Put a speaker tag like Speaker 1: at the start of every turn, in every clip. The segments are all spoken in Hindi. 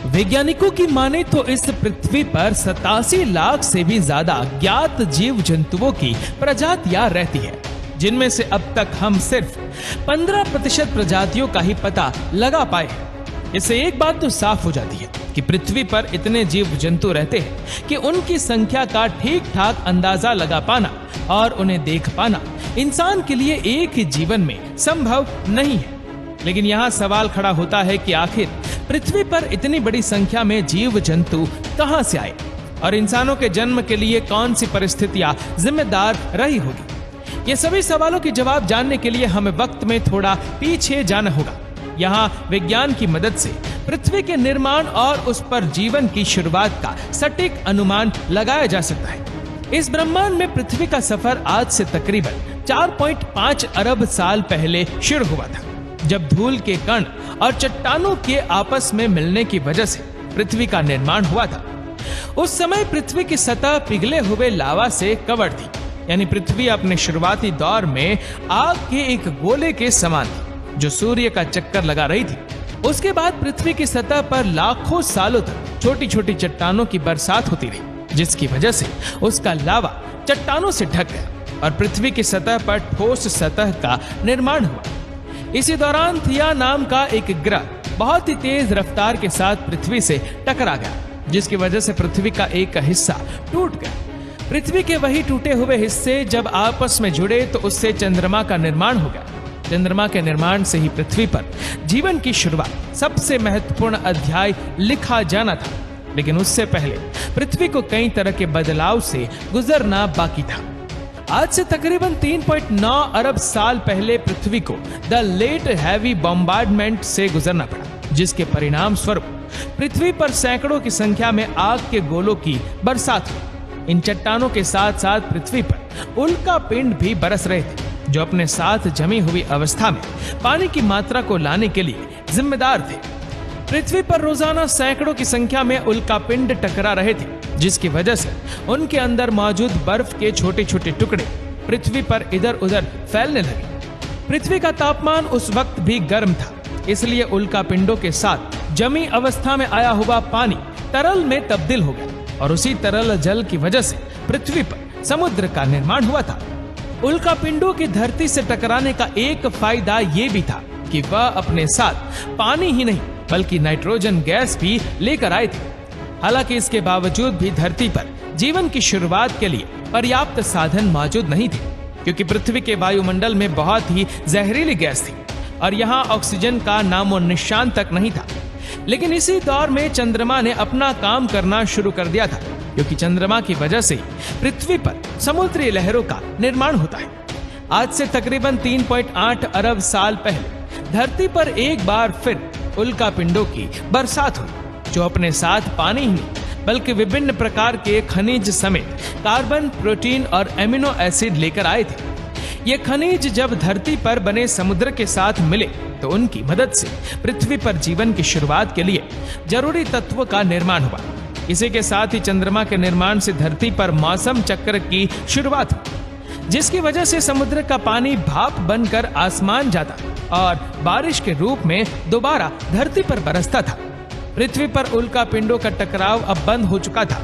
Speaker 1: वैज्ञानिकों की माने तो इस पृथ्वी पर 87 लाख से भी ज्यादा ज्ञात जीव जंतुओं की प्रजातियां रहती है, जिनमें से अब तक हम सिर्फ 15% प्रजातियों का ही पता लगा पाए हैं। इससे एक बात तो साफ हो जाती है कि पृथ्वी पर इतने जीव जंतु रहते हैं कि उनकी संख्या का ठीक ठाक अंदाजा लगा पाना और उन्हें देख पाना इंसान के लिए एक ही जीवन में संभव नहीं है। लेकिन यहाँ सवाल खड़ा होता है कि आखिर पृथ्वी पर इतनी बड़ी संख्या में जीव जंतु कहां से आए और इंसानों के जन्म के लिए कौन सी परिस्थितियां जिम्मेदार रही होगी। ये सभी सवालों के जवाब जानने के लिए हमें वक्त में थोड़ा पीछे जाना होगा। यहाँ विज्ञान की मदद से पृथ्वी के निर्माण और उस पर जीवन की शुरुआत का सटीक अनुमान लगाया जा सकता है। इस ब्रह्मांड में पृथ्वी का सफर आज से तकरीबन 4.5 अरब साल पहले शुरू हुआ था, जब धूल के कण और चट्टानों के आपस में मिलने की वजह से पृथ्वी का निर्माण हुआ था। उस समय पृथ्वी की सतह पिघले हुए लावा से कवर थी, यानी पृथ्वी अपने शुरुआती दौर में आग के एक गोले के समान थी जो सूर्य का चक्कर लगा रही थी। उसके बाद पृथ्वी की सतह पर लाखों सालों तक छोटी छोटी चट्टानों की बरसात होती रही, जिसकी वजह से उसका लावा चट्टानों से ढक गया और पृथ्वी की सतह पर ठोस सतह का निर्माण हुआ। इसी दौरान थिया नाम का एक ग्रह बहुत ही तेज रफ्तार के साथ पृथ्वी से टकरा गया, जिसकी वजह से पृथ्वी का एक हिस्सा टूट गया। पृथ्वी के वही टूटे हुए हिस्से जब आपस में जुड़े तो उससे चंद्रमा का निर्माण हो गया। चंद्रमा के निर्माण से ही पृथ्वी पर जीवन की शुरुआत, सबसे महत्वपूर्ण अध्याय लिखा जाना था। लेकिन उससे पहले पृथ्वी को कई तरह के बदलाव से गुजरना बाकी था। आज से तकरीबन 3.9 अरब साल पहले पृथ्वी को द लेट हैवी बॉम्बार्डमेंट से गुजरना पड़ा, जिसके परिणाम स्वरूप पृथ्वी पर सैकड़ों की संख्या में आग के गोलों की बरसात हुई। इन चट्टानों के साथ साथ पृथ्वी पर उल्का पिंड भी बरस रहे थे, जो अपने साथ जमी हुई अवस्था में पानी की मात्रा को लाने के लिए जिम्मेदार थे। पृथ्वी पर रोजाना सैकड़ों की संख्या में उल्का पिंड टकरा रहे थे, जिसकी वजह से उनके अंदर मौजूद बर्फ के छोटे छोटे टुकड़े पृथ्वी पर इधर उधर फैलने लगे। पृथ्वी का तापमान उस वक्त भी गर्म था, इसलिए उल्का पिंडों के साथ जमी अवस्था में आया हुआ पानी तरल में तब्दील हो गया और उसी तरल जल की वजह से पृथ्वी पर समुद्र का निर्माण हुआ था। उल्का पिंडों की धरती से टकराने का एक फायदा ये भी था कि वह अपने साथ पानी ही नहीं बल्कि नाइट्रोजन गैस भी लेकर आए थे। हालांकि इसके बावजूद भी धरती पर जीवन की शुरुआत के लिए पर्याप्त साधन मौजूद नहीं थे, क्योंकि पृथ्वी के वायुमंडल में बहुत ही जहरीली गैस थी और यहाँ ऑक्सीजन का नामो निशान तक नहीं था। लेकिन इसी दौर में चंद्रमा ने अपना काम करना शुरू कर दिया था, क्योंकि चंद्रमा की वजह से पृथ्वी पर समुद्री लहरों का निर्माण होता है। आज से तकरीबन 3.8 अरब साल पहले धरती पर एक बार फिर उल्का पिंडों की बरसात हुई, जो अपने साथ पानी ही नहीं बल्कि विभिन्न प्रकार के खनिज समेत कार्बन, प्रोटीन और एमिनो एसिड लेकर आए थे। ये खनिज जब धरती पर बने समुद्र के साथ मिले तो उनकी मदद से पृथ्वी पर जीवन की शुरुआत के लिए जरूरी तत्वों का निर्माण हुआ। इसी के साथ ही चंद्रमा के निर्माण से धरती पर मौसम चक्र की शुरुआत हुई, जिसकी वजह से समुद्र का पानी भाप बनकर आसमान जाता और बारिश के रूप में दोबारा धरती पर बरसता था। पृथ्वी पर उल्का पिंडों का टकराव अब बंद हो चुका था,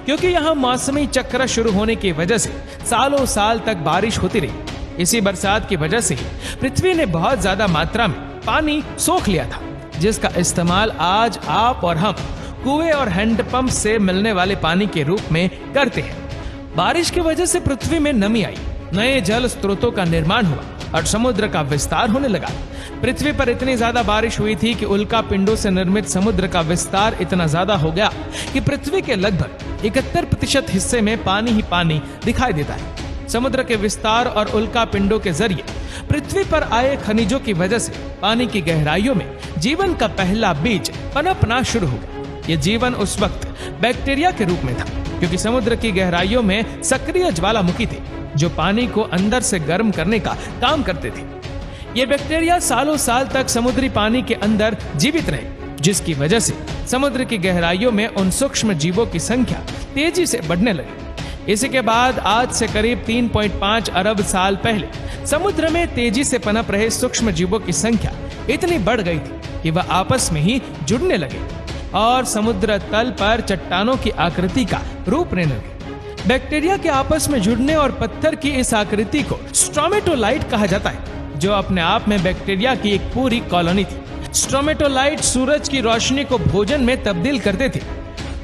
Speaker 1: क्योंकि यहाँ मौसमी चक्र शुरू होने की वजह से सालों साल तक बारिश होती रही। इसी बरसात की वजह से पृथ्वी ने बहुत ज्यादा मात्रा में पानी सोख लिया था, जिसका इस्तेमाल आज आप और हम कुएं और हैंडपंप से मिलने वाले पानी के रूप में करते हैं। बारिश की वजह से पृथ्वी में नमी आई, नए जल स्रोतों का निर्माण हुआ और समुद्र का विस्तार होने लगा। पृथ्वी पर इतनी ज्यादा बारिश हुई थी कि उल्का पिंडों से निर्मित समुद्र का विस्तार इतना ज्यादा हो गया कि पृथ्वी के लगभग 71% हिस्से में पानी ही पानी दिखाई देता है। समुद्र के विस्तार और उल्का पिंडों के जरिए पृथ्वी पर आए खनिजों की वजह से पानी की गहराइयों में जीवन का पहला बीज पनपना शुरू हो गया। ये जीवन उस वक्त बैक्टीरिया के रूप में था, क्योंकि समुद्र की गहराइयों में सक्रिय ज्वालामुखी थे जो पानी को अंदर से गर्म करने का काम करते थे। ये बैक्टीरिया सालों साल तक समुद्री पानी के अंदर जीवित रहे, जिसकी वजह से समुद्र की गहराइयों में उन सूक्ष्म जीवों की संख्या तेजी से बढ़ने लगी। इसी के बाद आज से करीब 3.5 अरब साल पहले समुद्र में तेजी से पनप रहे सूक्ष्म जीवों की संख्या इतनी बढ़ गई थी कि वह आपस में ही जुड़ने लगे। और समुद्र तल पर चट्टानों की आकृति का रूप लेने लगे। बैक्टीरिया के आपस में जुड़ने और पत्थर की इस आकृति को स्ट्रोमेटोलाइट कहा जाता है, जो अपने आप में बैक्टीरिया की एक पूरी कॉलोनी थी। स्ट्रोमेटोलाइट सूरज की रोशनी को भोजन में तब्दील करते थे।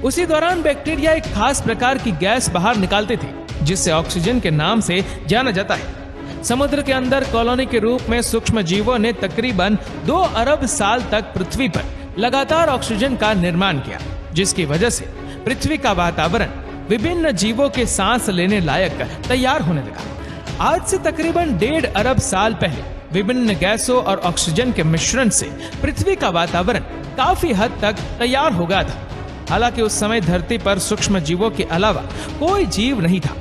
Speaker 1: उसी दौरान बैक्टीरिया एक खास प्रकार की गैस बाहर निकालते थे, जिससे ऑक्सीजन के नाम से जाना जाता है। समुद्र के अंदर कॉलोनी के रूप में सूक्ष्म जीवों ने तकरीबन 2 अरब साल तक पृथ्वी पर लगातार ऑक्सीजन का निर्माण किया, जिसकी वजह से पृथ्वी का वातावरण विभिन्न जीवों के सांस लेने लायक तैयार होने लगा। आज से तकरीबन 1.5 अरब साल पहले विभिन्न गैसों और ऑक्सीजन के मिश्रण से पृथ्वी का वातावरण काफी हद तक तैयार हो गया था। हालांकि उस समय धरती पर सूक्ष्म जीवों के अलावा कोई जीव नहीं था।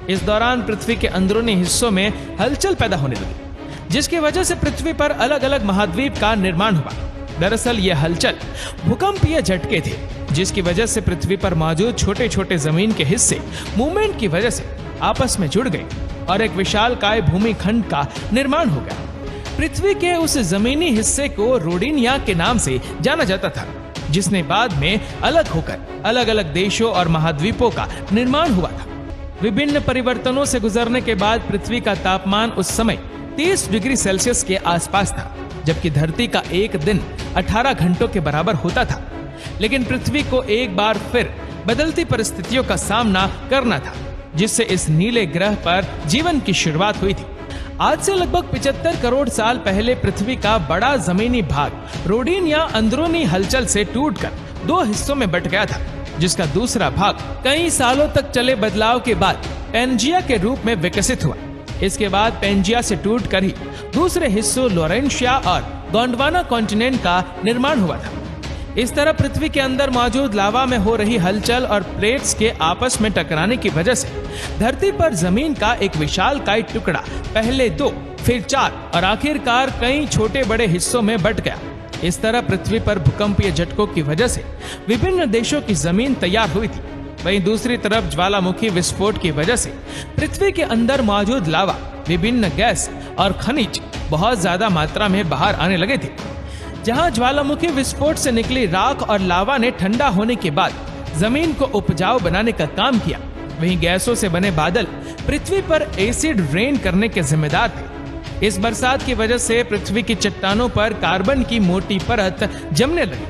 Speaker 1: इस दौरान पृथ्वी के अंदरूनी हिस्सों में हलचल पैदा होने लगी, जिसकी वजह से पृथ्वी पर अलग अलग महाद्वीप का निर्माण हुआ। दरअसल यह हलचल भूकंपीय झटके थे, जिसकी वजह से पृथ्वी पर मौजूद छोटे छोटे जमीन के हिस्से मूवमेंट की वजह से आपस में जुड़ गए और एक विशालकाय भूमिखंड का निर्माण हो गया। पृथ्वी के उस जमीनी हिस्से को रोडिनिया के नाम से जाना जाता था, जिसने बाद में अलग होकर अलग अलग देशों और महाद्वीपों का निर्माण हुआ था। विभिन्न परिवर्तनों से गुजरने के बाद पृथ्वी का तापमान उस समय 30 डिग्री सेल्सियस के आसपास था, जबकि धरती का एक दिन 18 घंटों के बराबर होता था। लेकिन पृथ्वी को एक बार फिर बदलती परिस्थितियों का सामना करना था, जिससे इस नीले ग्रह पर जीवन की शुरुआत हुई थी। आज से लगभग 75 करोड़ साल पहले पृथ्वी का बड़ा जमीनी भाग रोडिनिया अंदरूनी हलचल से टूटकर 2 हिस्सों में बंट गया था, जिसका दूसरा भाग कई सालों तक चले बदलाव के बाद पेंजिया के रूप में विकसित हुआ। इसके बाद पेंजिया से टूटकर ही दूसरे हिस्सों लोरेंशिया और गोंडवाना कॉन्टिनेंट का निर्माण हुआ था। इस तरह पृथ्वी के अंदर मौजूद लावा में हो रही हलचल और प्लेट्स के आपस में टकराने की वजह से धरती पर जमीन का एक विशालकाय टुकड़ा पहले 2, फिर 4 और आखिरकार कई छोटे बड़े हिस्सों में बंट गया। इस तरह पृथ्वी पर भूकंपीय झटकों की वजह से विभिन्न देशों की जमीन तैयार हुई थी। वहीं दूसरी तरफ ज्वालामुखी विस्फोट की वजह से पृथ्वी के अंदर मौजूद लावा, विभिन्न गैस और खनिज बहुत ज्यादा मात्रा में बाहर आने लगे थे। जहां ज्वालामुखी विस्फोट से निकली राख और लावा ने ठंडा होने के बाद जमीन को उपजाऊ बनाने का काम किया, वहीं गैसों से बने बादल पृथ्वी पर एसिड रेन करने के जिम्मेदार थे। इस बरसात की वजह से पृथ्वी की चट्टानों पर कार्बन की मोटी परत जमने लगी,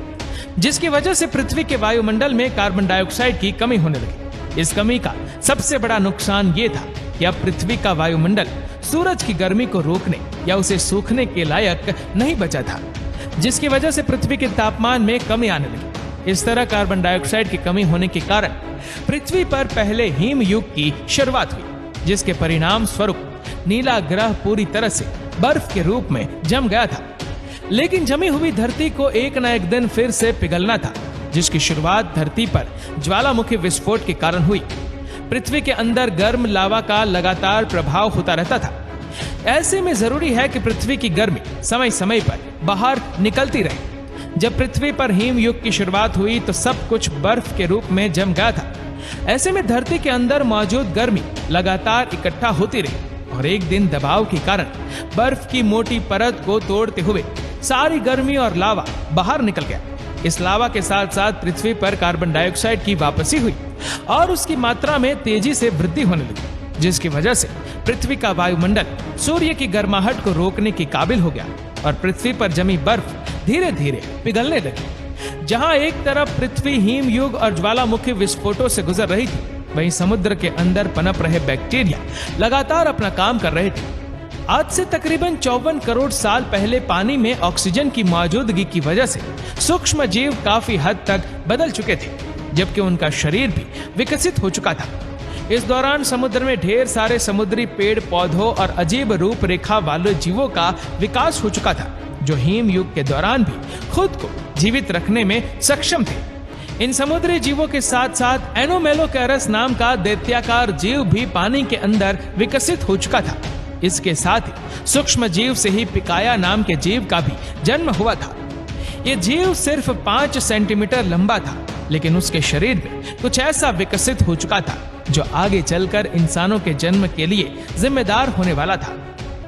Speaker 1: जिसकी वजह से पृथ्वी के वायुमंडल में कार्बन डाइऑक्साइड की कमी होने लगी। इस कमी का सबसे बड़ा नुकसान ये था कि अब पृथ्वी का वायुमंडल सूरज की गर्मी को रोकने या उसे सूखने के लायक नहीं बचा था, जिसकी वजह से पृथ्वी के तापमान में कमी आने लगी। इस तरह कार्बन डाइऑक्साइड की कमी होने के कारण पृथ्वी पर पहले हिम युग की शुरुआत हुई, जिसके परिणाम स्वरूप नीला ग्रह पूरी तरह से बर्फ के रूप में जम गया था। लेकिन जमी हुई धरती को एक न एक दिन फिर से पिघलना था, जिसकी शुरुआत धरती पर ज्वालामुखी विस्फोट के कारण हुई। पृथ्वी के अंदर गर्म लावा का लगातार प्रभाव होता रहता था। ऐसे में जरूरी है कि पृथ्वी की गर्मी समय समय पर बाहर निकलती रहे। जब पृथ्वी पर हिम युग की शुरुआत हुई तो सब कुछ बर्फ के रूप में जम गया था। ऐसे में धरती के अंदर मौजूद गर्मी लगातार इकट्ठा होती रही और एक दिन दबाव के कारण बर्फ की मोटी परत को तोड़ते हुए सारी गर्मी और लावा बाहर निकल गया। इस लावा के साथ साथ पृथ्वी पर कार्बन डाइऑक्साइड की वापसी हुई और उसकी मात्रा में तेजी से वृद्धि होने लगी, जिसकी वजह से पृथ्वी का वायुमंडल सूर्य की गर्माहट को रोकने के काबिल हो गया और पृथ्वी पर जमी बर्फ धीरे धीरे पिघलने लगी। जहां एक तरफ पृथ्वी हिम युग और ज्वालामुखी विस्फोटों से गुजर रही थी, वहीं समुद्र के अंदर पनप रहे बैक्टीरिया लगातार अपना काम कर रहे थे। आज से तकरीबन 54 करोड़ साल पहले पानी में ऑक्सीजन की मौजूदगी की वजह से सूक्ष्म जीव काफी हद तक बदल चुके थे, जबकि उनका शरीर भी विकसित हो चुका था। इस दौरान समुद्र में ढेर सारे समुद्री पेड़ पौधों और अजीब रूप रेखा वाले जीवों का विकास हो चुका था, जो हिम युग के दौरान भी खुद को जीवित रखने में सक्षम थे। इन समुद्री जीवों के साथ साथ एनोमेलोकैरस नाम का दैत्याकार जीव भी पानी के अंदर विकसित हो चुका था। इसके साथ ही सूक्ष्म जीव से ही पिकाया नाम के जीव का भी जन्म हुआ था। ये जीव सिर्फ 5 सेंटीमीटर लंबा था, लेकिन उसके शरीर में कुछ ऐसा विकसित हो चुका था जो आगे चलकर इंसानों के जन्म के लिए जिम्मेदार होने वाला था।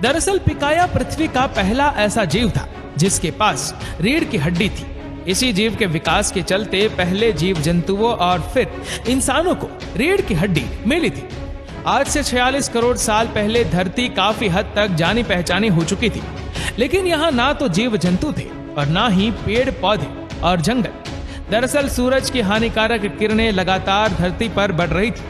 Speaker 1: दरअसल पिकाया पृथ्वी का पहला ऐसा जीव था जिसके पास रीढ़ की हड्डी थी। इसी जीव के विकास के चलते पहले जीव जंतुओं और फिर इंसानों को रीढ़ की हड्डी मिली थी। आज से 46 करोड़ साल पहले धरती काफी हद तक जानी पहचानी हो चुकी थी, लेकिन यहाँ ना तो जीव जंतु थे और ना ही पेड़ पौधे और जंगल। दरअसल सूरज की हानिकारक किरणें लगातार धरती पर बढ़ रही थी,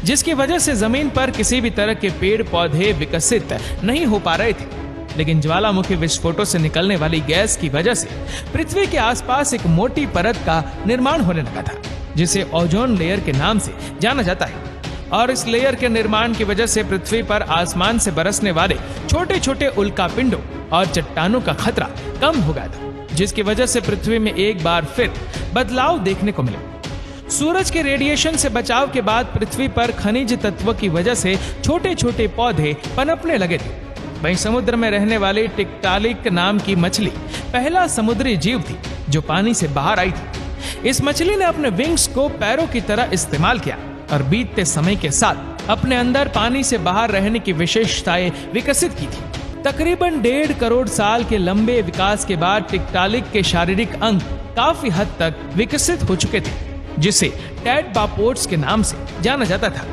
Speaker 1: जिसकी वजह से जमीन पर किसी भी तरह के पेड़ पौधे विकसित नहीं हो पा रहे थे। लेकिन ज्वालामुखी विस्फोटों से निकलने वाली गैस की वजह से पृथ्वी के आसपास एक मोटी परत का निर्माण होने लगा था, जिसे ओजोन लेयर के नाम से जाना जाता है। और इस लेयर के निर्माण की वजह से पृथ्वी पर आसमान से बरसने वाले छोटे छोटे उल्कापिंडों और चट्टानों का खतरा कम हो गया था, जिसकी वजह से पृथ्वी में एक बार फिर बदलाव देखने को मिला। सूरज के रेडिएशन से बचाव के बाद पृथ्वी पर खनिज तत्व की वजह से छोटे छोटे पौधे पनपने लगे थे। वहीं समुद्र में रहने वाली टिक्टालिक नाम की मछली पहला समुद्री जीव थी जो पानी से बाहर आई थी। इस मछली ने अपने विंग्स को पैरों की तरह इस्तेमाल किया और बीतते समय के साथ अपने अंदर पानी से बाहर रहने की विशेषताएं विकसित की थी। तकरीबन 1.5 करोड़ साल के लंबे विकास के बाद टिक्टालिक के शारीरिक अंग काफी हद तक विकसित हो चुके थे, जिसे टेट्रापोड्स के नाम से जाना जाता था।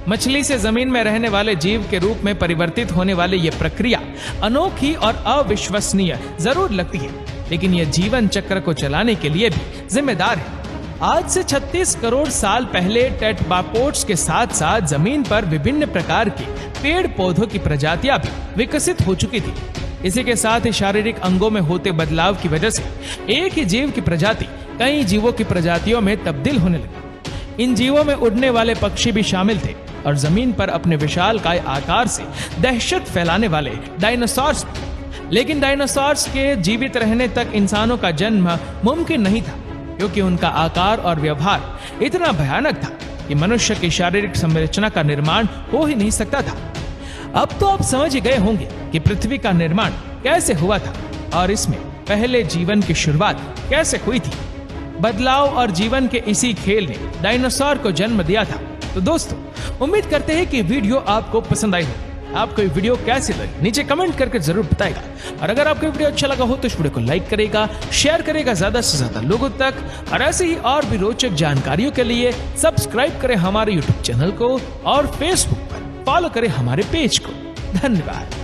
Speaker 1: मछली से जमीन में रहने वाले जीव के रूप में परिवर्तित होने वाली यह प्रक्रिया अनोखी और अविश्वसनीय जरूर लगती है, लेकिन यह जीवन चक्र को चलाने के लिए भी जिम्मेदार है। आज से 36 करोड़ साल पहले टेट्रापोड्स के साथ साथ जमीन पर विभिन्न प्रकार के पेड़ पौधों की प्रजातियां भी विकसित हो चुकी थी। इसी के साथ ही शारीरिक अंगों में होते बदलाव की वजह से एक ही जीव की प्रजाति कई जीवों की प्रजातियों में तब्दील होने लगी। इन जीवों में उड़ने वाले पक्षी भी शामिल थे और जमीन पर अपने विशालकाय आकार से दहशत फैलाने वाले डायनासोर्स। लेकिन डायनासोर्स के जीवित रहने तक इंसानों का जन्म मुमकिन नहीं था, क्योंकि उनका आकार और व्यवहार इतना भयानक था कि मनुष्य की शारीरिक संरचना का निर्माण हो ही नहीं सकता था। अब तो आप समझ ही गए होंगे कि पृथ्वी का निर्माण कैसे हुआ था और इसमें पहले जीवन की शुरुआत कैसे हुई थी। बदलाव और जीवन के इसी खेल ने डायनासोर को जन्म दिया था। तो दोस्तों, उम्मीद करते हैं कि वीडियो आपको पसंद आई हो। आपको ये वीडियो कैसी लगी नीचे कमेंट करके जरूर बताएगा, और अगर आपको वीडियो अच्छा लगा हो तो इस वीडियो को लाइक करेगा, शेयर करेगा ज्यादा से ज्यादा लोगों तक, और ऐसे ही और भी रोचक जानकारियों के लिए सब्सक्राइब करें हमारे यूट्यूब चैनल को और फेसबुक पर फॉलो करें हमारे पेज को। धन्यवाद।